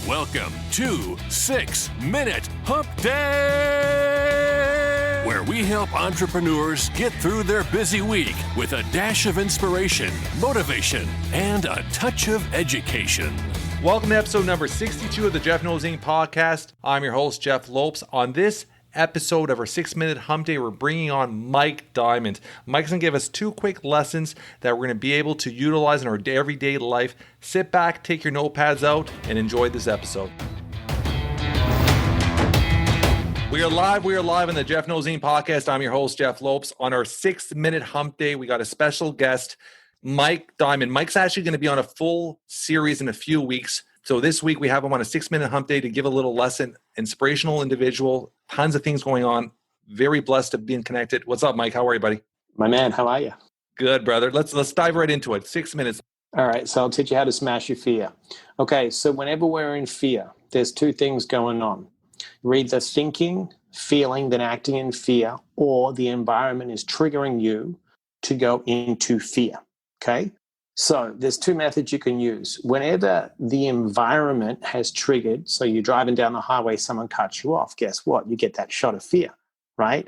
Welcome to 6 Minute Hump Day, where we help entrepreneurs get through their busy week with a dash of inspiration, motivation, and a touch of education. Welcome to episode number 62 of the Jeff Knows Inc. podcast. I'm your host, Jeff Lopes. On this episode of our 6 Minute Hump Day, we're bringing on Mike Diamond. Mike's going to give us 2 quick lessons that we're going to be able to utilize in our everyday life. Sit back, take your notepads out, and enjoy this episode. We are live on the Jeff Knows Inc. podcast. I'm your host, Jeff Lopes. On our 6 Minute Hump Day, we got a special guest, Mike Diamond. Mike's actually going to be on a full series in a few weeks. So this week we have him on a 6 Minute Hump Day to give a little lesson. Inspirational individual, tons of things going on. Very blessed to be connected. What's up, Mike? How are you, buddy? My man, how are you? Good, brother. Let's dive right into it. 6 minutes. All right, so I'll teach you how to smash your fear. Okay, so whenever we're in fear, there's 2 things going on. You're either thinking, feeling, then acting in fear, or the environment is triggering you to go into fear. Okay? So there's 2 methods you can use. Whenever the environment has triggered, so you're driving down the highway, someone cuts you off, guess what? You get that shot of fear, right?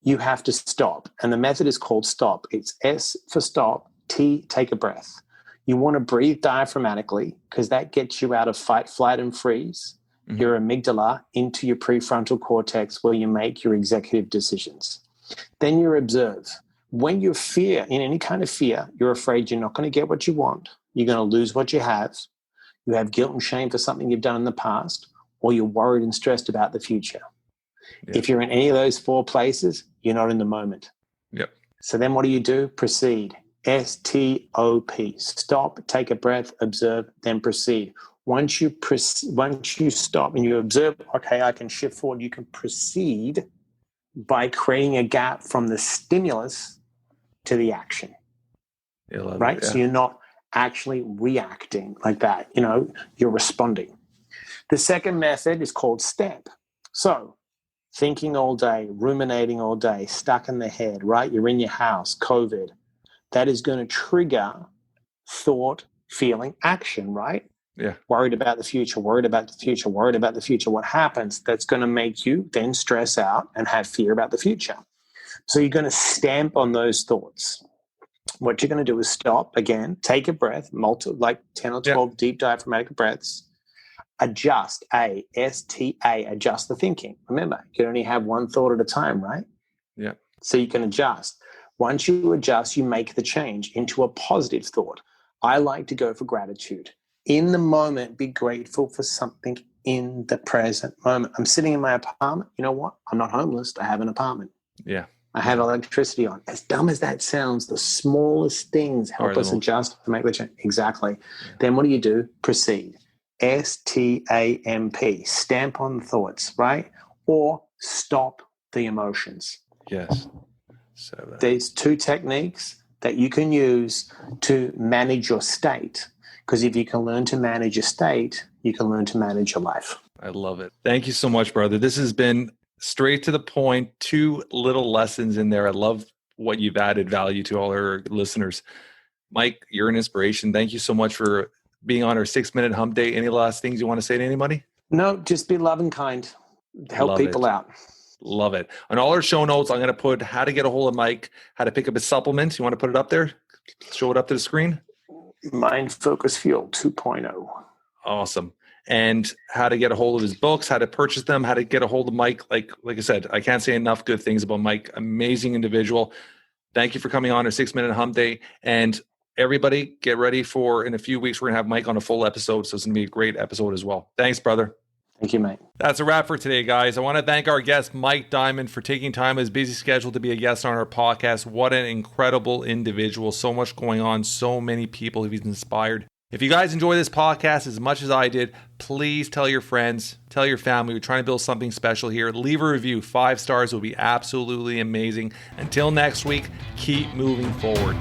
You have to stop. And the method is called STOP. It's S for stop, T, take a breath. You want to breathe diaphragmatically because that gets you out of fight, flight, and freeze, your amygdala, into your prefrontal cortex where you make your executive decisions. Then you observe. When you fear, in any kind of fear, you're afraid you're not going to get what you want. You're going to lose what you have. You have guilt and shame for something you've done in the past, or you're worried and stressed about the future. Yep. If you're in any of those 4 places, you're not in the moment. Yep. So then what do? Proceed. S.T.O.P. Stop, take a breath, observe, then proceed. Once you stop and you observe, okay, I can shift forward, you can proceed by creating a gap from the stimulus to the action, right? So you're not actually reacting like that. You're responding. The second method is called STEP. So thinking all day, ruminating all day, stuck in the head, right? You're in your house, COVID. That is going to trigger thought, feeling, action, right? Yeah. Worried about the future, worried about the future, worried about the future. What happens? That's going to make you then stress out and have fear about the future. So you're going to stamp on those thoughts. What you're going to do is stop again, take a breath, like 10 or 12 deep diaphragmatic breaths, adjust, A-S-T-A, adjust the thinking. Remember, you can only have 1 thought at a time, right? Yeah. So you can adjust. Once you adjust, you make the change into a positive thought. I like to go for gratitude. In the moment, be grateful for something in the present moment. I'm sitting in my apartment. You know what? I'm not homeless. I have an apartment. Yeah. I have electricity on. As dumb as that sounds, the smallest things help us adjust to make the change. Exactly. Yeah. Then what do? Proceed. S-T-A-M-P. Stamp on thoughts, right? Or stop the emotions. Yes. There's 2 techniques that you can use to manage your state. Because if you can learn to manage your state, you can learn to manage your life. I love it. Thank you so much, brother. This has been straight to the point, 2 little lessons in there. I love what you've added value to all our listeners. Mike, you're an inspiration. Thank you so much for being on our 6 Minute Hump Day. Any last things you want to say to anybody? No, just be loving, kind. Help people out. Love it. On all our show notes, I'm going to put how to get a hold of Mike, how to pick up his supplements. You want to put it up there? Show it up to the screen. Mind Focus Fuel 2.0. Awesome. And how to get a hold of his books, how to purchase them, how to get a hold of Mike. Like I said, I can't say enough good things about Mike. Amazing individual. Thank you for coming on our 6 Minute Hump Day. And everybody get ready for, in a few weeks, we're going to have Mike on a full episode. So it's going to be a great episode as well. Thanks, brother. Thank you, mate. That's a wrap for today, guys. I want to thank our guest, Mike Diamond, for taking time in his busy schedule to be a guest on our podcast. What an incredible individual. So much going on. So many people he's inspired. If you guys enjoy this podcast as much as I did, please tell your friends, tell your family. We're trying to build something special here. Leave a review. 5 stars will be absolutely amazing. Until next week, keep moving forward.